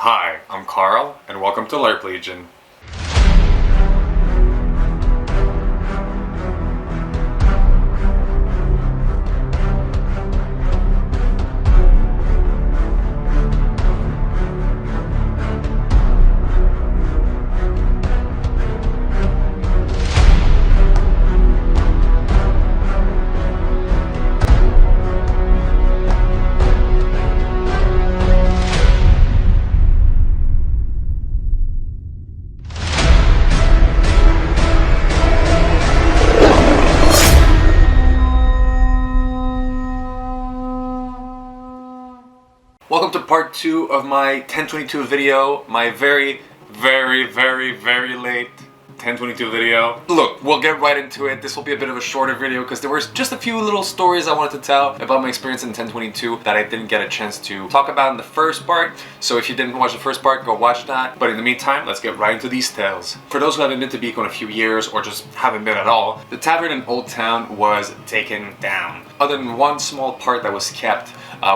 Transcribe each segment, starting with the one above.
Hi, I'm Carl, and welcome to LARP Legion. Welcome to part 2 of my 1022 video, my very late 1022 video. Look, we'll get right into it. This will be a bit of a shorter video because there was just a few little stories I wanted to tell about my experience in 1022 that I didn't get a chance to talk about in the first part. So if you didn't watch the first part, go watch that. But in the meantime, let's get right into these tales. For those who haven't been to Bico in a few years or just haven't been at all, the tavern in Old Town was taken down. Other than one small part that was kept,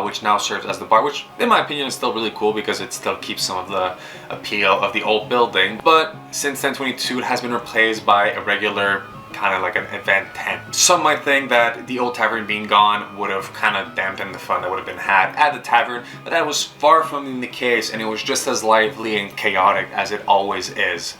which now serves as the bar, which in my opinion is still really cool because it still keeps some of the appeal of the old building. But since 1022 it has been replaced by a regular kind of like an event tent. Some might think that the old tavern being gone would have kind of dampened the fun that would have been had at the tavern, but that was far from being the case, and it was just as lively and chaotic as it always is.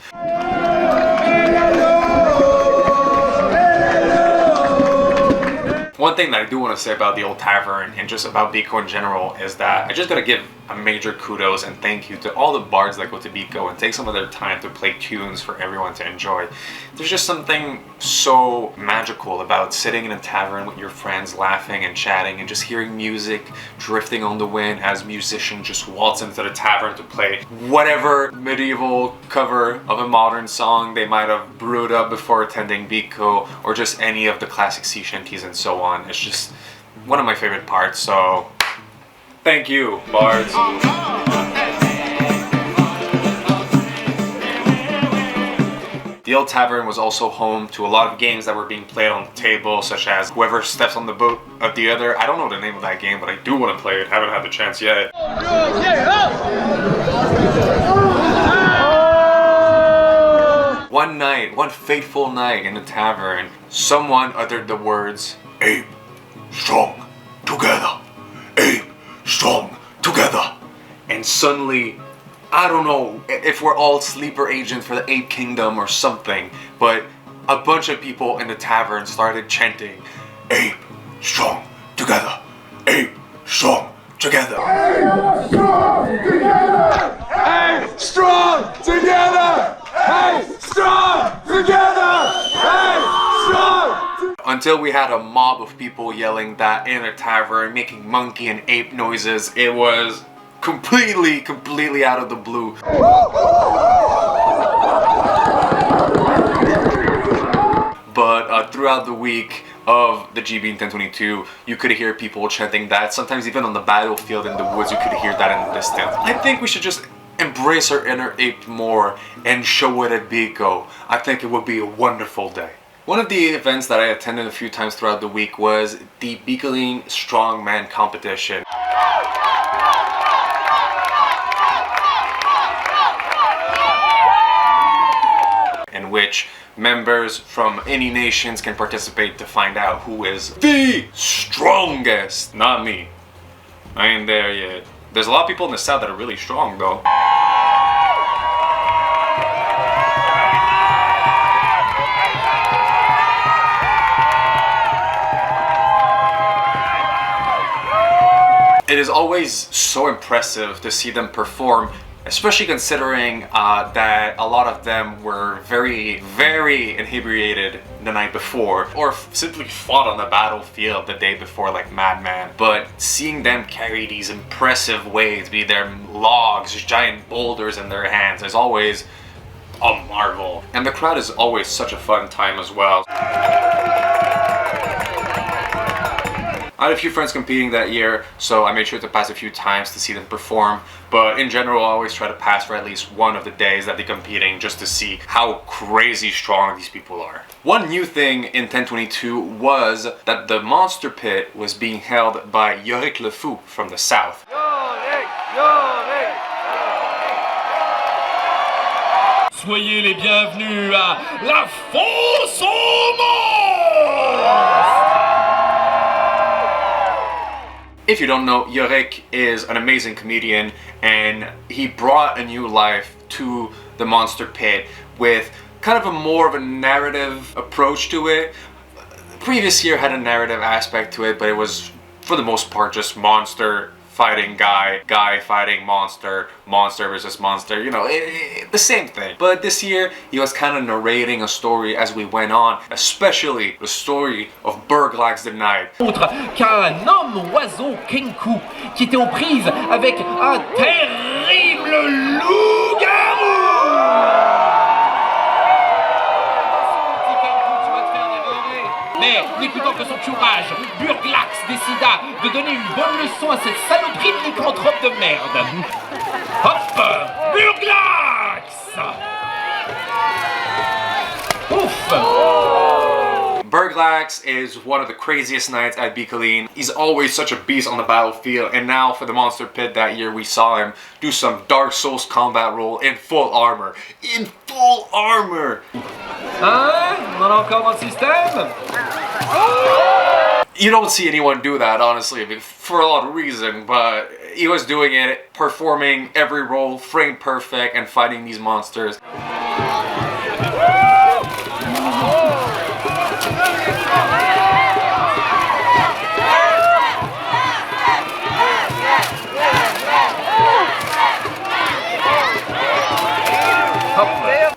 One thing that I do want to say about the old tavern and just about Bico in general is that I just gotta give a major kudos and thank you to all the bards that go to Bico and take some of their time to play tunes for everyone to enjoy. There's just something so magical about sitting in a tavern with your friends, laughing and chatting and just hearing music drifting on the wind as musicians just waltz into the tavern to play whatever medieval cover of a modern song they might have brewed up before attending Bico, or just any of the classic sea shanties and so on. It's just one of my favorite parts, so thank you, bards. The old tavern was also home to a lot of games that were being played on the table, such as Whoever Steps on the Boat of the Other. I don't know the name of that game, but I do want to play it. Haven't had the chance yet. One night, one fateful night in the tavern, someone uttered the words, "Ape, strong, together. Ape, strong, together." And suddenly, I don't know if we're all sleeper agents for the Ape Kingdom or something, but a bunch of people in the tavern started chanting, "Ape, strong, together. Ape, strong, together. Ape, strong, together. Ape, strong, together. Ape, strong, together. Ape, strong." Until we had a mob of people yelling that in a tavern, making monkey and ape noises. It was completely out of the blue. But throughout the week of the GB in 1022, you could hear people chanting that. Sometimes even on the battlefield in the woods, you could hear that in the distance. I think we should just embrace our inner ape more and show it at Bico. I think it would be a wonderful day. One of the events that I attended a few times throughout the week was the Bicolline Strongman Competition. In which members from any nations can participate to find out who is the strongest. Not me. I ain't there yet. There's a lot of people in the South that are really strong though. It is always so impressive to see them perform, especially considering that a lot of them were very inebriated the night before, or simply fought on the battlefield the day before like madman. But seeing them carry these impressive weights, be there logs, giant boulders in their hands, is always a marvel. And the crowd is always such a fun time as well. I had a few friends competing that year, so I made sure to pass a few times to see them perform. But in general, I always try to pass for at least one of the days that they're competing just to see how crazy strong these people are. One new thing in 1022 was that the monster pit was being held by Yorick Le Fou from the south. Yorick, Yorick. Soyez les bienvenus à la fosse aux monstres! If you don't know, Yorek is an amazing comedian, and he brought a new life to the Monster Pit with kind of a more of a narrative approach to it. The previous year had a narrative aspect to it, but it was for the most part just monster fighting guy fighting monster, monster versus monster, you know, the same thing. But this year he was kind of narrating a story as we went on, especially the story of Berglax the Knight. Qu'un homme oiseau Kenku qui était aux prises avec un terrible loup-garou. Mais, n'écoutant que son courage, Berglax décida de donner une bonne leçon à cette saloperie de lycanthrope de merde. Hop! Berglax! Ouf! Berglax is one of the craziest knights at Bicolline. He's always such a beast on the battlefield, and now for the Monster Pit that year we saw him do some Dark Souls combat role in full armor. In full armor! Hein? On a encore dans le système? You don't see anyone do that, honestly, I mean, for a lot of reason, but he was doing it, performing every role, frame perfect, and fighting these monsters.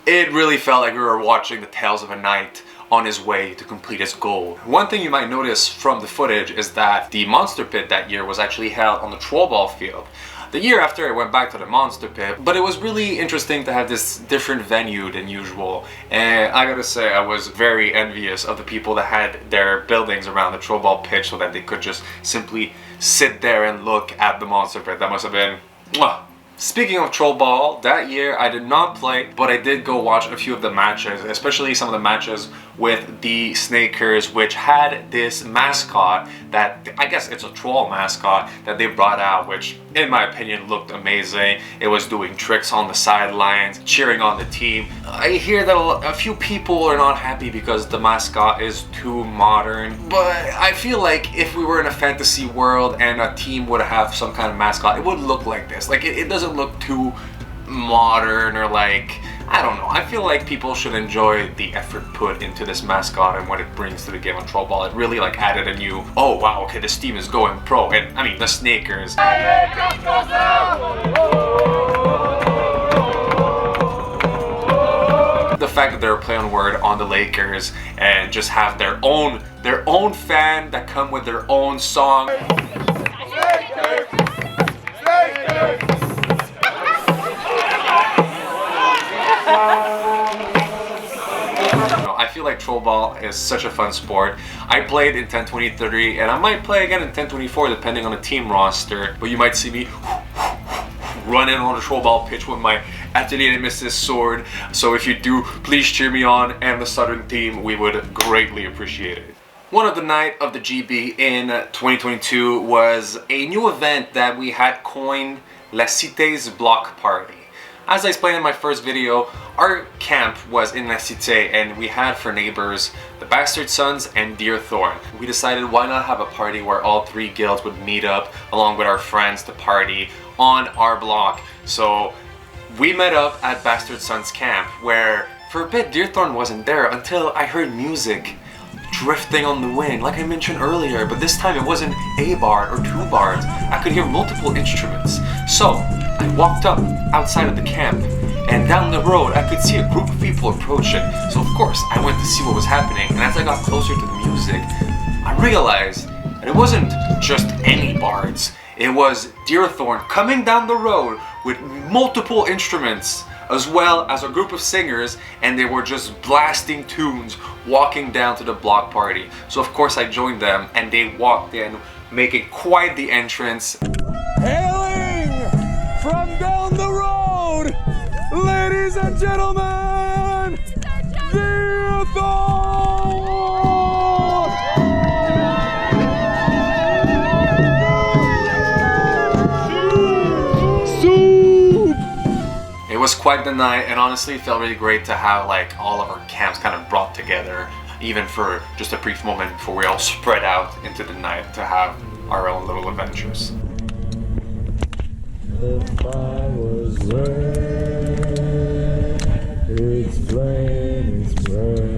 It really felt like we were watching the tales of a knight on his way to complete his goal. One thing you might notice from the footage is that the Monster Pit that year was actually held on the Trollball field. The year after I went back to the Monster Pit, but it was really interesting to have this different venue than usual. And I gotta say, I was very envious of the people that had their buildings around the Trollball pitch so that they could just simply sit there and look at the Monster Pit. That must have been mwah. Speaking of Trollball, that year I did not play, but I did go watch a few of the matches, especially some of the matches with the Snakers, which had this mascot that, I guess it's a troll mascot, that they brought out, which in my opinion looked amazing. It was doing tricks on the sidelines, cheering on the team. I hear that a few people are not happy because the mascot is too modern, but I feel like if we were in a fantasy world and a team would have some kind of mascot, it would look like this. Like, it doesn't look too modern or like, I don't know. I feel like people should enjoy the effort put into this mascot and what it brings to the game of Trollball. It really like added a new, oh wow, okay, this team is going pro. And I mean, the Snakers. The fact that they're a play on word on the Lakers and just have their own fan that come with their own song. I feel like Trollball is such a fun sport. I played in 10-20-30 and I might play again in 10-24 depending on the team roster, but you might see me running on the Trollball pitch with my Atelier Nemesis sword. So if you do, please cheer me on and the Southern team, we would greatly appreciate it. One of the night of the GB in 2022 was a new event that we had coined La Cité's Block Party. As I explained in my first video, our camp was in La Cité and we had for neighbors the Bastard Sons and Deerthorn. We decided why not have a party where all three guilds would meet up along with our friends to party on our block. So we met up at Bastard Sons camp where for a bit Deerthorn wasn't there until I heard music drifting on the wind like I mentioned earlier, but this time it wasn't a bard or two bards. I could hear multiple instruments. So I walked up outside of the camp and down the road I could see a group of people approaching. So of course I went to see what was happening, and as I got closer to the music I realized that it wasn't just any bards. It was Deerthorn coming down the road with multiple instruments as well as a group of singers, and they were just blasting tunes walking down to the block party. So of course I joined them and they walked in making quite the entrance. Hailing from down the road, ladies and gentlemen, Deerthorn! It was quite the night, and honestly it felt really great to have like all of our camps kind of brought together, even for just a brief moment before we all spread out into the night to have our own little adventures. If I was red, it's plain, it's red.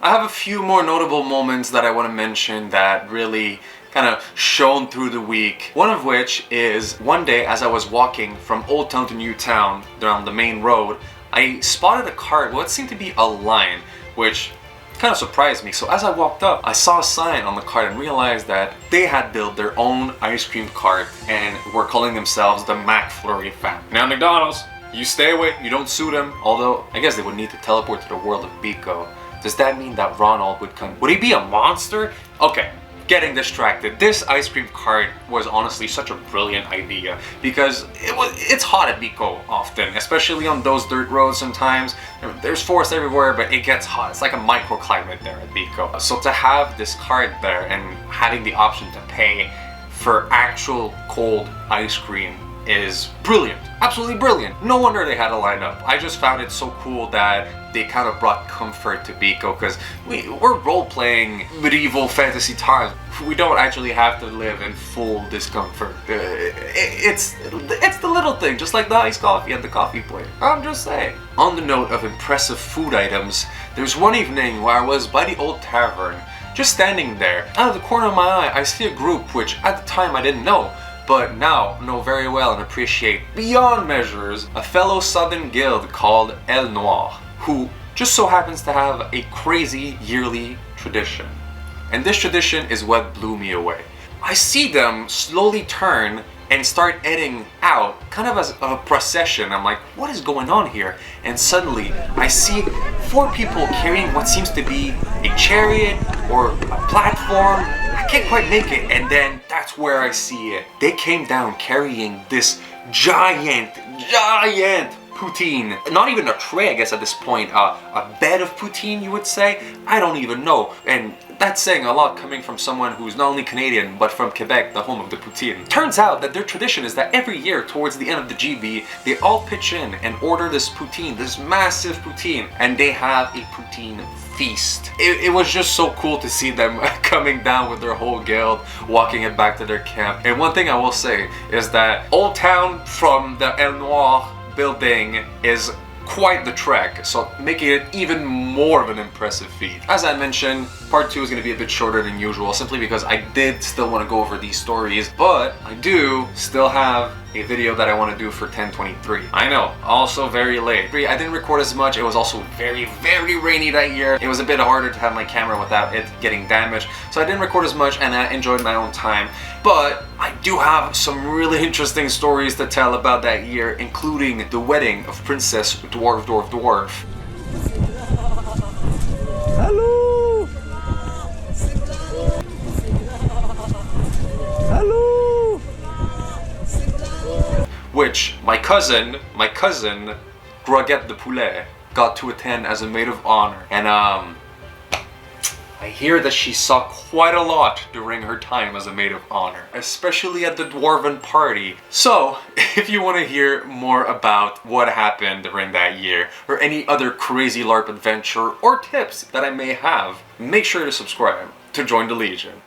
I have a few more notable moments that I want to mention that really kind of shone through the week. One of which is one day as I was walking from Old Town to New Town down the main road, I spotted a cart, what seemed to be a line, which kind of surprised me. So as I walked up, I saw a sign on the cart and realized that they had built their own ice cream cart and were calling themselves the McFleury family. Now McDonald's, you stay away, you don't sue them, although I guess they would need to teleport to the world of Bico. Does that mean that Ronald would come? Would he be a monster? Okay, getting distracted. This ice cream cart was honestly such a brilliant idea because it's hot at Bico often, especially on those dirt roads sometimes. There's forest everywhere, but it gets hot. It's like a microclimate there at Bico. So to have this cart there and having the option to pay for actual cold ice cream is brilliant. Absolutely brilliant. No wonder they had a lineup. I just found it so cool that they kind of brought comfort to Bico because we're role-playing medieval fantasy times. We don't actually have to live in full discomfort. It's the little thing, just like the iced coffee at the coffee place. I'm just saying. On the note of impressive food items, there's one evening where I was by the old tavern, just standing there. Out of the corner of my eye, I see a group which at the time I didn't know, but now know very well and appreciate beyond measures, a fellow southern guild called Noire, who just so happens to have a crazy yearly tradition. And this tradition is what blew me away. I see them slowly turn and start heading out, kind of as a procession. I'm like, what is going on here? And suddenly, I see 4 people carrying what seems to be a chariot or a platform. I can't quite make it, and then that's where I see it. They came down carrying this giant poutine. Not even a tray, I guess at this point. A bed of poutine, you would say? I don't even know. And that's saying a lot coming from someone who's not only Canadian, but from Quebec, the home of the poutine. Turns out that their tradition is that every year, towards the end of the GB, they all pitch in and order this poutine, this massive poutine, and they have a poutine feast. It was just so cool to see them coming down with their whole guild, walking it back to their camp. And one thing I will say is that Old Town from the El Noire building is quite the trek, so making it even more of an impressive feat. As I mentioned, part 2 is going to be a bit shorter than usual, simply because I did still want to go over these stories, but I do still have a video that I want to do for 1023. I know, also very late. I didn't record as much. It was also very, very rainy that year. It was a bit harder to have my camera without it getting damaged, so I didn't record as much and I enjoyed my own time. But I do have some really interesting stories to tell about that year, including the wedding of Princess Dwarf. Hello! Hello! Which my cousin, Groguette de Poulet, got to attend as a maid of honor. And I hear that she saw quite a lot during her time as a maid of honor, especially at the dwarven party. So, if you want to hear more about what happened during that year, or any other crazy LARP adventure or tips that I may have, make sure to subscribe to join the Legion.